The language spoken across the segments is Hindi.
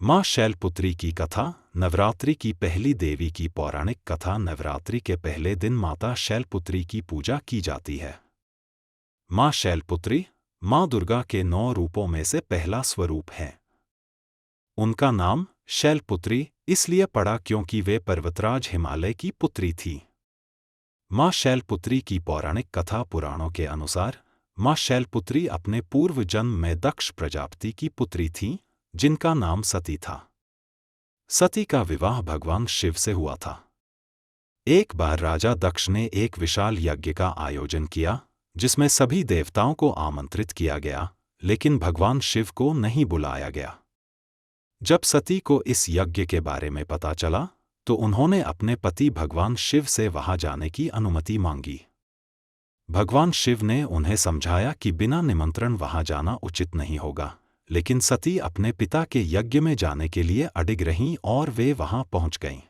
माँ शैलपुत्री की कथा। नवरात्रि की पहली देवी की पौराणिक कथा। नवरात्रि के पहले दिन माता शैलपुत्री की पूजा की जाती है। माँ शैलपुत्री माँ दुर्गा के 9 रूपों में से पहला स्वरूप है। उनका नाम शैलपुत्री इसलिए पड़ा क्योंकि वे पर्वतराज हिमालय की पुत्री थी। माँ शैलपुत्री की पौराणिक कथा। पुराणों के अनुसार माँ शैलपुत्री अपने पूर्व जन्म में दक्ष प्रजापति की पुत्री थीं, जिनका नाम सती था। सती का विवाह भगवान शिव से हुआ था। एक बार राजा दक्ष ने एक विशाल यज्ञ का आयोजन किया, जिसमें सभी देवताओं को आमंत्रित किया गया, लेकिन भगवान शिव को नहीं बुलाया गया। जब सती को इस यज्ञ के बारे में पता चला, तो उन्होंने अपने पति भगवान शिव से वहां जाने की अनुमति मांगी। भगवान शिव ने उन्हें समझाया कि बिना निमंत्रण वहां जाना उचित नहीं होगा, लेकिन सती अपने पिता के यज्ञ में जाने के लिए अडिग रहीं और वे वहां पहुंच गईं।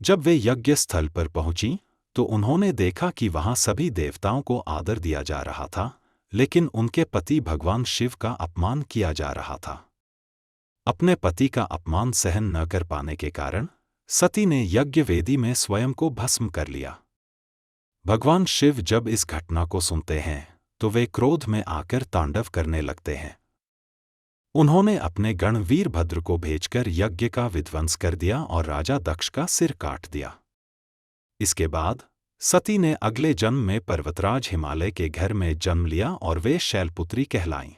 जब वे यज्ञ स्थल पर पहुंचीं, तो उन्होंने देखा कि वहां सभी देवताओं को आदर दिया जा रहा था, लेकिन उनके पति भगवान शिव का अपमान किया जा रहा था। अपने पति का अपमान सहन न कर पाने के कारण सती ने यज्ञ वेदी में स्वयं को भस्म कर लिया। भगवान शिव जब इस घटना को सुनते हैं, तो वे क्रोध में आकर तांडव करने लगते हैं। उन्होंने अपने गण वीरभद्र को भेजकर यज्ञ का विध्वंस कर दिया और राजा दक्ष का सिर काट दिया। इसके बाद सती ने अगले जन्म में पर्वतराज हिमालय के घर में जन्म लिया और वे शैलपुत्री कहलाईं।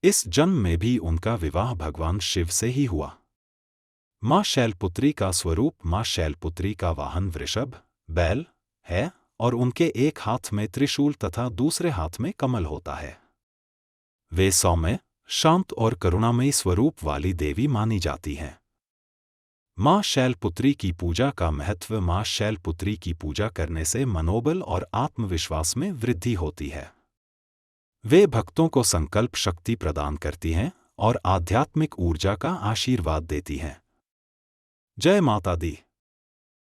इस जन्म में भी उनका विवाह भगवान शिव से ही हुआ। माँ शैलपुत्री का स्वरूप। माँ शैलपुत्री का वाहन वृषभ बैल है और उनके एक हाथ में त्रिशूल तथा दूसरे हाथ में कमल होता है। वे सौम्य, शांत और करुणामयी स्वरूप वाली देवी मानी जाती हैं। माँ शैलपुत्री की पूजा का महत्व। माँ शैलपुत्री की पूजा करने से मनोबल और आत्मविश्वास में वृद्धि होती है। वे भक्तों को संकल्प शक्ति प्रदान करती हैं और आध्यात्मिक ऊर्जा का आशीर्वाद देती हैं। जय माता दी।